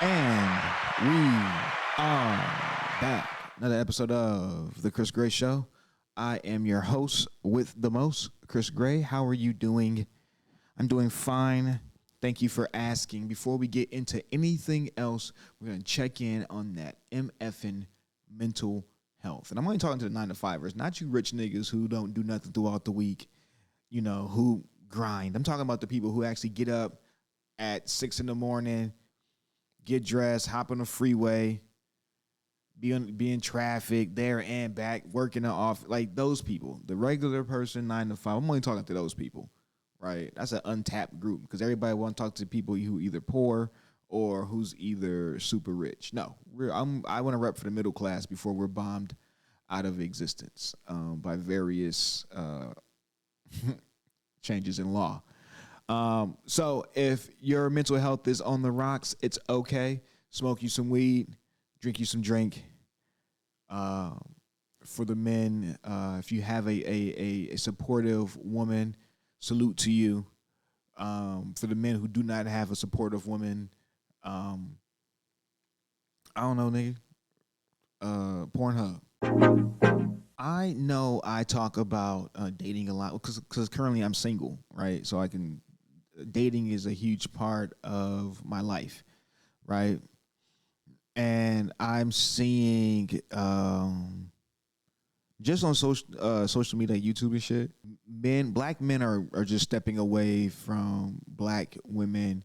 And we are back. Another episode of The Chris Gray Show. I am your host with the most, Chris Gray. How are you doing? I'm doing fine. Thank you for asking. Before we get into anything else, we're going to check in on that MFing mental health. And I'm only talking to the 9-to-5ers, not you rich niggas who don't do nothing throughout the week, who grind. I'm talking about the people who actually get up at 6 in the morning, get dressed, hop on the freeway, be in traffic there and back, working off, like those people, the regular person, 9 to 5. I'm only talking to those people, right? That's an untapped group because everybody want to talk to people who either poor or who's either super rich. No, I want to rep for the middle class before we're bombed out of existence by various changes in law. So if your mental health is on the rocks, it's okay. Smoke you some weed, drink you some drink. For the men, if you have a supportive woman, salute to you. For the men who do not have a supportive woman, I don't know, nigga. Pornhub. I know I talk about dating a lot because currently I'm single, right? So dating is a huge part of my life, right? And I'm seeing just on social media, YouTube and shit, black men are just stepping away from black women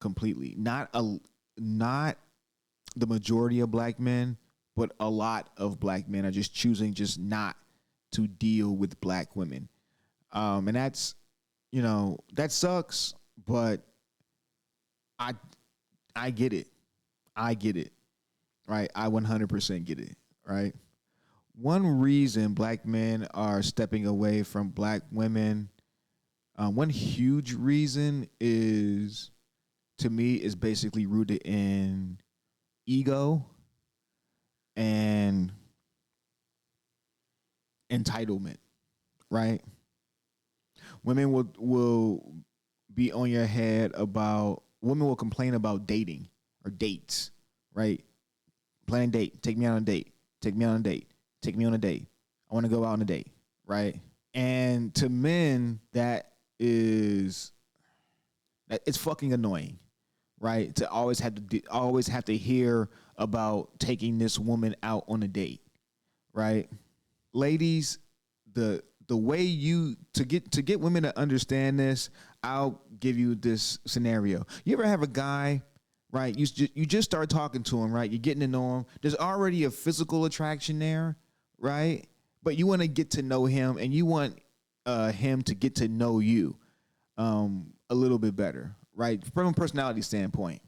completely. Not the majority of black men, but a lot of black men are just choosing just not to deal with black women. And that's, that sucks, but I get it. I get it, right? I 100% get it, right? One reason black men are stepping away from black women, one huge reason is basically rooted in ego and entitlement, right? Women will be on your head women will complain about dating or dates, right? Plan a date, take me on a date, take me on a date, take me on a date. I want to go out on a date, right? And to men, it's fucking annoying, right? To always have to hear about taking this woman out on a date, right? Ladies, the way to get women to understand this, I'll give you this scenario. You ever have a guy, right? You just start talking to him, right? You're getting to know him. There's already a physical attraction there, right? But you want to get to know him, and you want him to get to know you a little bit better, right? From a personality standpoint,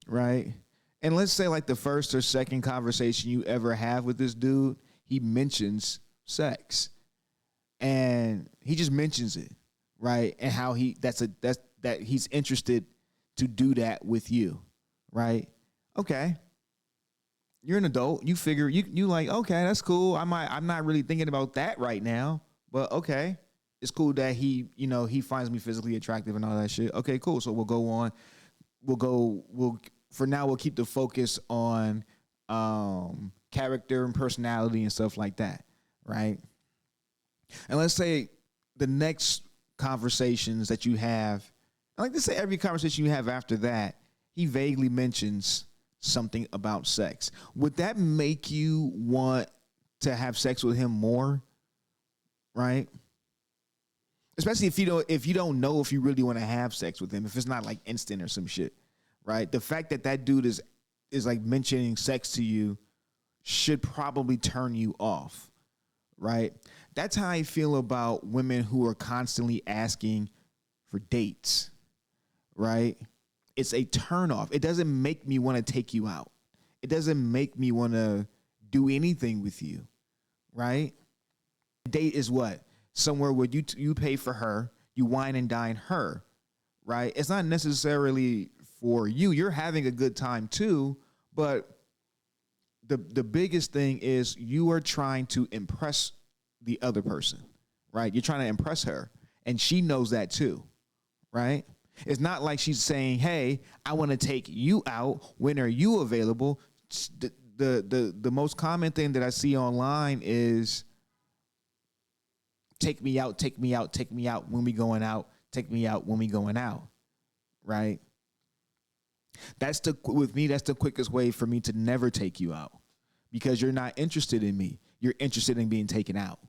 right? And let's say like the first or second conversation you ever have with this dude, he mentions sex, and he just mentions it, right? And how that he's interested to do that with you, right? Okay. You're an adult. You figure you like, okay, that's cool. I'm not really thinking about that right now, but okay. It's cool that he finds me physically attractive and all that shit. Okay, cool. So we'll go on. For now we'll keep the focus on character and personality and stuff like that, right? And let's say the next conversations that you have, like let's say every conversation you have after that, he vaguely mentions something about sex. Would that make you want to have sex with him more? Right? Especially if you don't know if you really want to have sex with him, if it's not like instant or some shit. Right? The fact that dude is like mentioning sex to you should probably turn you off. Right? That's how I feel about women who are constantly asking for dates. Right? It's a turnoff. It doesn't make me want to take you out. It doesn't make me want to do anything with you, right? Date is what? Somewhere where you pay for her, you wine and dine her, right? It's not necessarily for you. You're having a good time too, but the biggest thing is you are trying to impress the other person, right? You're trying to impress her, and she knows that too, right? It's not like she's saying, "Hey, I want to take you out. When are you available?" The most common thing that I see online is take me out, take me out, take me out when we going out, take me out when we going out, right? With me, that's the quickest way for me to never take you out because you're not interested in me. You're interested in being taken out,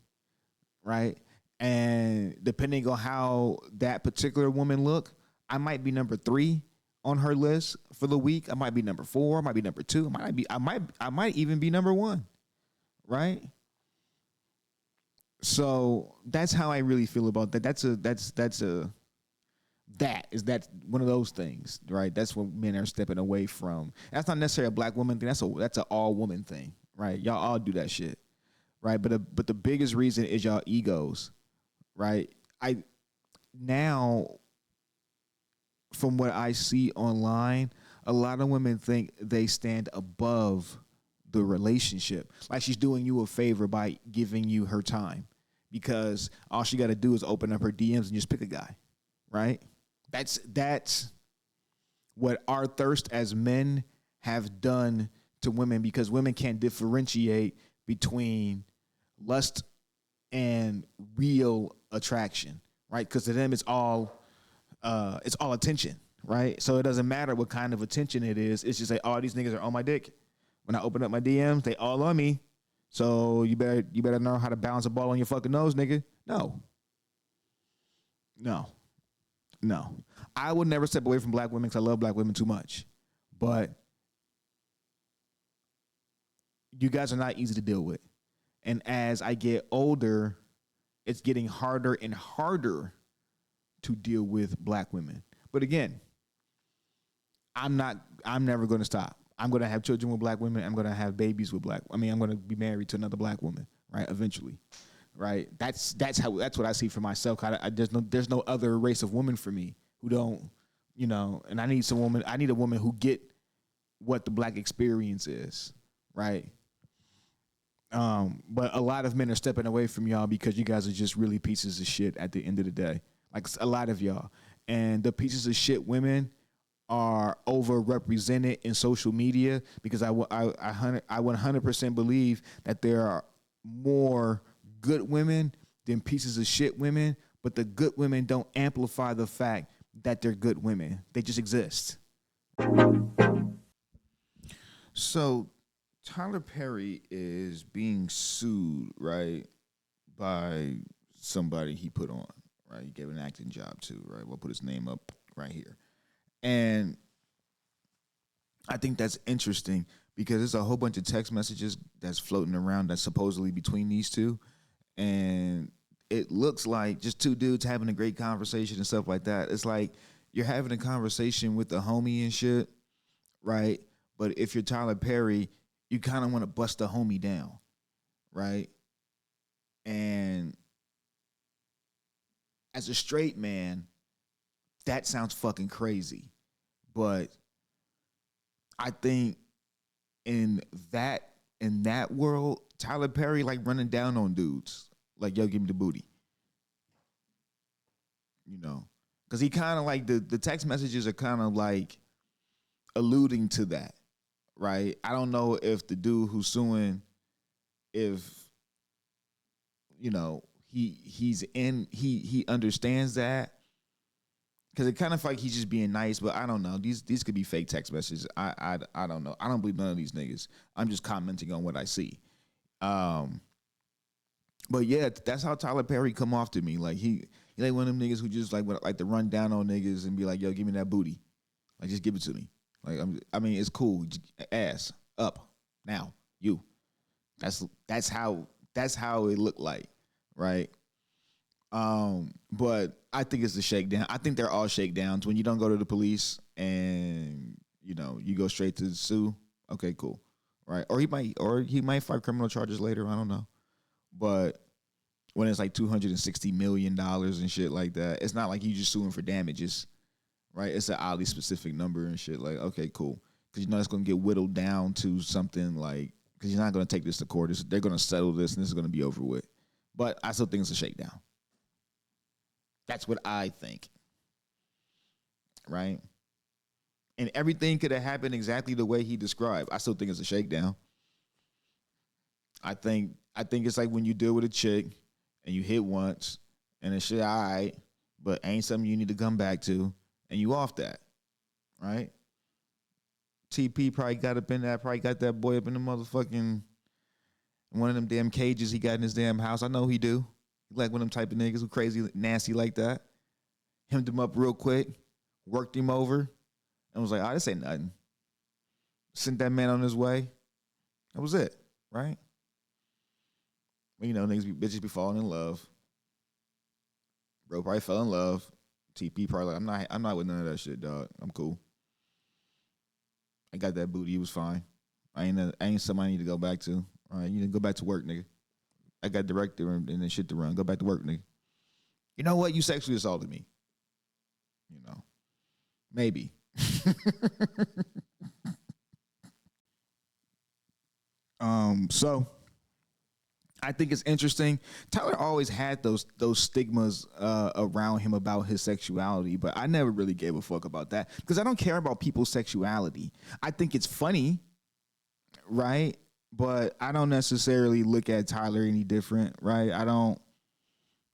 right? And depending on how that particular woman look, I might be number 3 on her list for the week. I might be number 4, I might be number 2, I might even be number 1, right? So that's how I really feel about that. That's one of those things, right? That's what men are stepping away from. That's not necessarily a black woman thing. That's an all woman thing, right? Y'all all do that shit, right? But the biggest reason is y'all egos, right? Now, from what I see online, a lot of women think they stand above the relationship. Like she's doing you a favor by giving you her time because all she got to do is open up her DMs and just pick a guy, right? That's what our thirst as men have done to women because women can't differentiate between lust and real attraction, right? Because to them it's all attention, right? So it doesn't matter what kind of attention it is. It's just like, oh, these niggas are on my dick. When I open up my DMs, they all on me. So you better know how to balance a ball on your fucking nose, nigga. No. I would never step away from black women because I love black women too much. But you guys are not easy to deal with. And as I get older, it's getting harder and harder to deal with black women. But again, I'm never going to stop. I'm going to have children with black women. I'm going to have babies with I'm going to be married to another black woman, right? Eventually, right? That's what I see for myself. There's no other race of woman for me who don't, and I need a woman who get what the black experience is, right? But a lot of men are stepping away from y'all because you guys are just really pieces of shit at the end of the day. Like a lot of y'all. And the pieces of shit women are overrepresented in social media because I 100% believe that there are more good women than pieces of shit women, but the good women don't amplify the fact that they're good women. They just exist. So Tyler Perry is being sued, right, by somebody he put on, right? He gave an acting job to, right? We'll put his name up right here. And I think that's interesting because there's a whole bunch of text messages that's floating around that's supposedly between these two. And it looks like just two dudes having a great conversation and stuff like that. It's like you're having a conversation with a homie and shit, right? But if you're Tyler Perry, you kind of want to bust the homie down, right? And as a straight man, that sounds fucking crazy. But I think in that world, Tyler Perry like running down on dudes. Like, yo, give me the booty. Because he kind of like the text messages are kind of like alluding to that, right? I don't know if the dude who's suing, if he understands that, because it kind of like he's just being nice, but I don't know. These could be fake text messages. I don't know. I don't believe none of these niggas. I'm just commenting on what I see. But yeah, that's how Tyler Perry come off to me. Like he like one of them niggas who just like to run down on niggas and be like, yo, give me that booty. Like just give it to me. Like it's cool. Ass up now. You. That's how it looked like, right? But I think it's a shakedown. I think they're all shakedowns when you don't go to the police and you go straight to sue. Okay, cool, right? Or he might fight criminal charges later. I don't know, but when it's like $260 million and shit like that, it's not like you just suing for damages, right? It's an oddly specific number and shit. Like, okay, cool, because it's gonna get whittled down to something like, because you're not gonna take this to court. They're gonna settle this and this is gonna be over with. But I still think it's a shakedown. That's what I think. right? And everything could have happened exactly the way he described. I still think it's a shakedown. I think it's like when you deal with a chick and you hit once and it's shit all right, but ain't something you need to come back to, and you off that, right? TP probably got up in that, probably got that boy up in the motherfucking one of them damn cages he got in his damn house. I know he do. He like one of them type of niggas who crazy, nasty like that. Hemmed him up real quick, worked him over, and was like, oh, this ain't nothing. Sent that man on his way. That was it, right? Well, you know, bitches be falling in love. Bro probably fell in love. TP probably like, I'm not with none of that shit, dog. I'm cool. I got that booty. It was fine. I ain't something I need to go back to. All right, you need to go back to work, nigga. I got director and then shit to run. Go back to work, nigga. You know what? You sexually assaulted me. You know, maybe. So I think it's interesting. Tyler always had those stigmas around him about his sexuality, but I never really gave a fuck about that because I don't care about people's sexuality. I think it's funny, right? But I don't necessarily look at Tyler any different, right?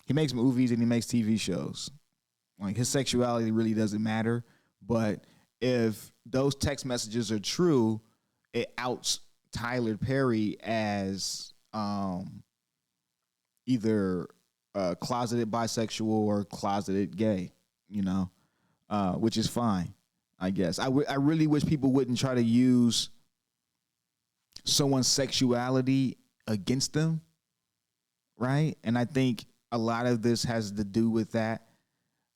He makes movies and he makes TV shows. Like, his sexuality really doesn't matter. But if those text messages are true, it outs Tyler Perry as either closeted bisexual or closeted gay, you know, which is fine, I guess. I really wish people wouldn't try to use someone's sexuality against them, right? And I think a lot of this has to do with that,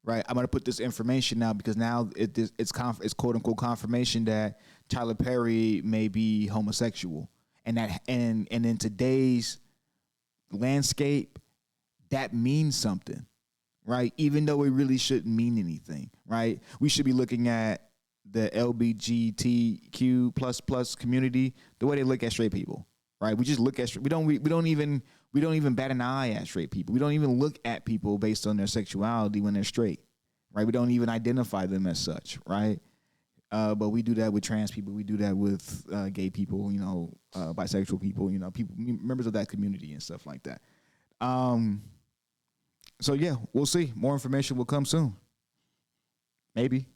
right? I'm gonna put this information now because now it's quote unquote confirmation that Tyler Perry may be homosexual, and in today's landscape, that means something, right? Even though it really shouldn't mean anything, right? We should be looking at the LGBTQ plus community the way they look at straight people, right? We just look at we don't even bat an eye at straight people. We don't even look at people based on their sexuality when they're straight, right? We don't even identify them as such, right? But we do that with trans people. We do that with gay people, you know, bisexual people, you know, people, members of that community and stuff like that. So yeah, we'll see. More information will come soon. Maybe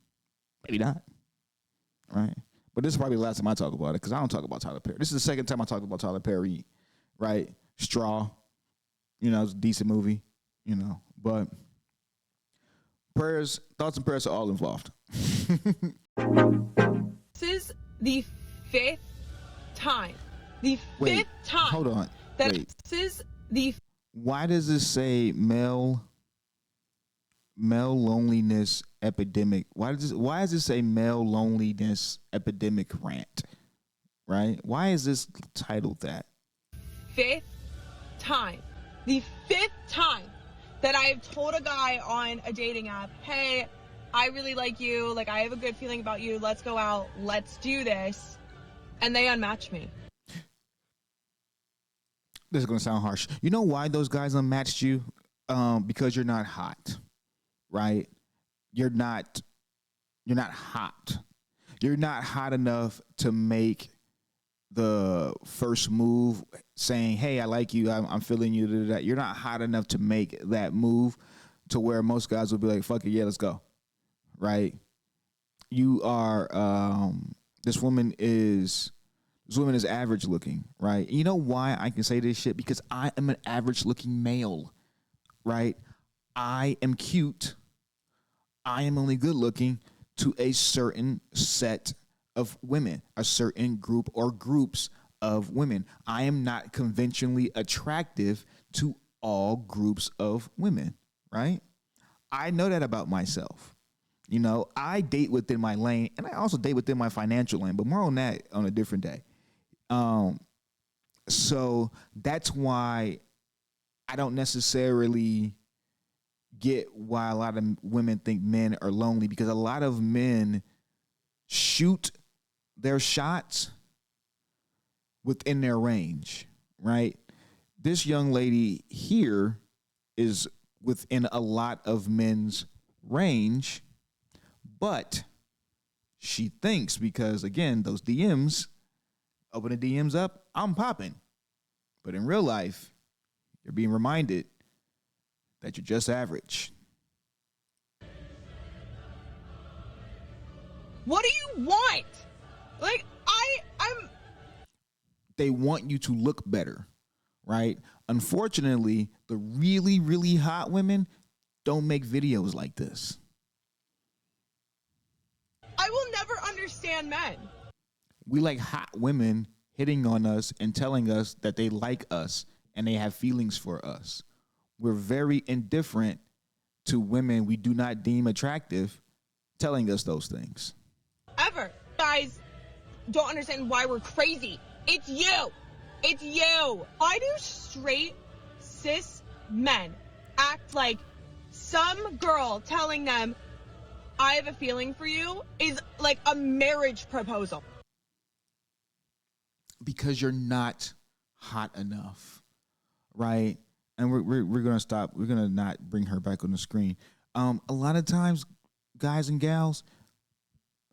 not. Right. But this is probably the last time I talk about it because I don't talk about Tyler Perry. This is the second time I talk about Tyler Perry, right? Straw, you know, it's a decent movie, you know, but thoughts and prayers are all involved. This is the fifth time. Wait, time. Hold on. Wait. This is the. Why does it say male loneliness epidemic? Why does it say male loneliness epidemic rant? Right? Why is this titled that? The fifth time that I have told a guy on a dating app, hey, I really like you, like I have a good feeling about you, let's go out, let's do this, and they unmatch me. This is gonna sound harsh. You know why those guys unmatched you? Because you're not hot, right? You're not hot. You're not hot enough to make the first move saying, hey, I like you, I'm feeling you. You're not hot enough to make that move to where most guys will be like, fuck it, yeah, let's go. Right? You are this woman is average looking, right? You know why I can say this shit? Because I am an average looking male, right? I am cute. I am only good looking to a certain set of women, a certain group or groups of women. I am not conventionally attractive to all groups of women, right? I know that about myself. You know, I date within my lane, and I also date within my financial lane, but more on that on a different day. So that's why I don't necessarily get why a lot of women think men are lonely, because a lot of men shoot their shots within their range, right? This young lady here is within a lot of men's range, But she thinks because, again, those DMs, open the DMs up, I'm popping. But in real life, you're being reminded that you're just average. What do you want? Like, I'm. They want you to look better, right? Unfortunately, the really, really hot women don't make videos like this. I will never understand men. We like hot women hitting on us and telling us that they like us and they have feelings for us. We're very indifferent to women we do not deem attractive telling us those things. Ever. Guys don't understand why we're crazy. It's you. It's you. Why do straight cis men act like some girl telling them, I have a feeling for you, is like a marriage proposal? Because you're not hot enough, right? And we're gonna stop. We're gonna not bring her back on the screen. A lot of times, guys and gals,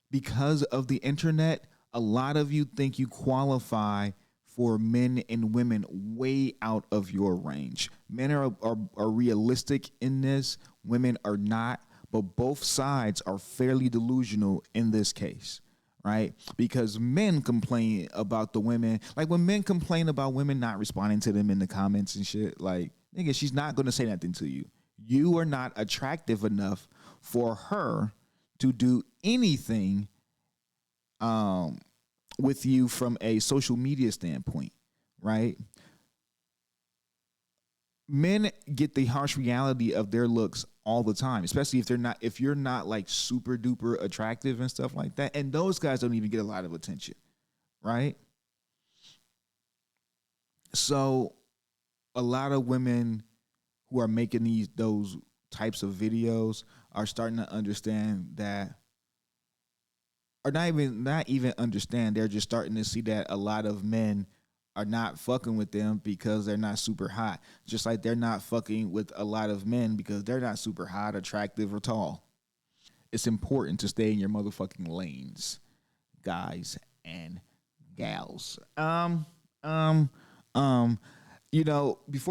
because of the internet, a lot of you think you qualify for men and women way out of your range. Men are realistic in this. Women are not, but both sides are fairly delusional in this case, right? Because men complain about the women. Like when men complain about women not responding to them in the comments and shit, like, nigga, she's not going to say nothing to you. You are not attractive enough for her to do anything with you from a social media standpoint, right? Men get the harsh reality of their looks all the time, especially if you're not like super duper attractive and stuff like that. And those guys don't even get a lot of attention, right? So a lot of women who are making those types of videos are starting to understand that, or not even understand. They're just starting to see that a lot of men are not fucking with them because they're not super hot. Just like they're not fucking with a lot of men because they're not super hot, attractive, or tall. It's important to stay in your motherfucking lanes, guys and gals. Before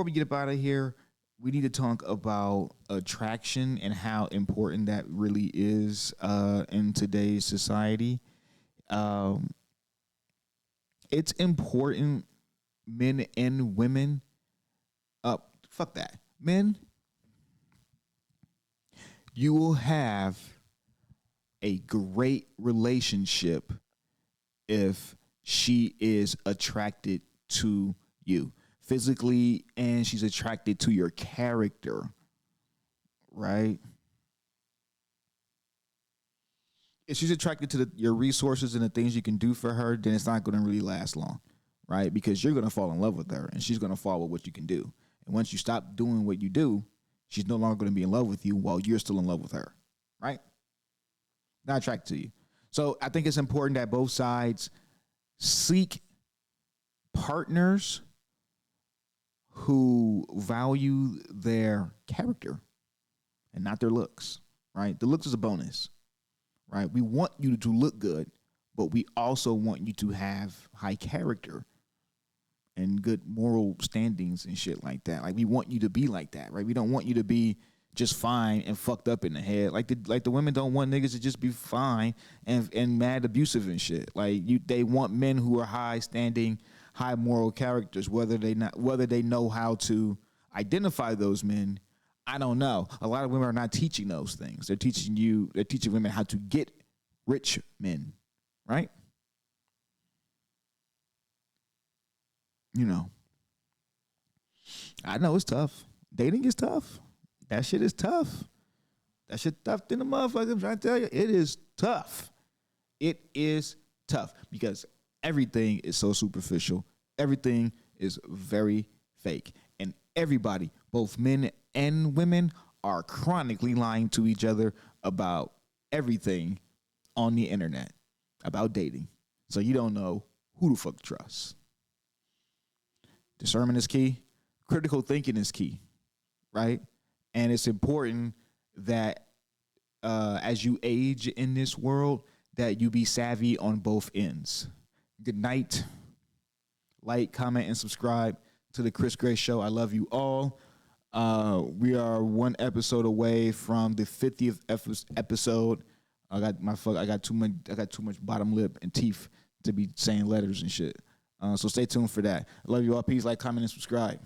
we get up out of here, we need to talk about attraction and how important that really is in today's society. It's important, men and women. Fuck that. Men, you will have a great relationship if she is attracted to you physically and she's attracted to your character, right? If she's attracted to your resources and the things you can do for her, then it's not going to really last long, right? Because you're going to fall in love with her and she's going to fall with what you can do. And once you stop doing what you do, she's no longer going to be in love with you while you're still in love with her, right? Not attracted to you. So I think it's important that both sides seek partners who value their character and not their looks, right? The looks is a bonus, right? We want you to look good, but we also want you to have high character and good moral standings and shit like that. Like we want you to be like that, right? We don't want you to be just fine and fucked up in the head. Like the women don't want niggas to just be fine and mad abusive and shit. Like they want men who are high standing, high moral characters. Whether they know how to identify those men, I don't know. A lot of women are not teaching those things. They're teaching women how to get rich men, right? You know, I know it's tough. Dating is tough. That shit is tough. That shit tough than the motherfucker. I'm trying to tell you, it is tough. It is tough because everything is so superficial. Everything is very fake. And everybody, both men and women, are chronically lying to each other about everything on the internet, about dating. So you don't know who the fuck to trust. Discernment is key. Critical thinking is key, right? And it's important that as you age in this world, that you be savvy on both ends. Good night. Like, comment, and subscribe to the Chris Gray Show. I love you all. We are one episode away from the 50th episode. I got too much bottom lip and teeth to be saying letters and shit. So stay tuned for that. I love you all. Peace. Like, comment, and subscribe.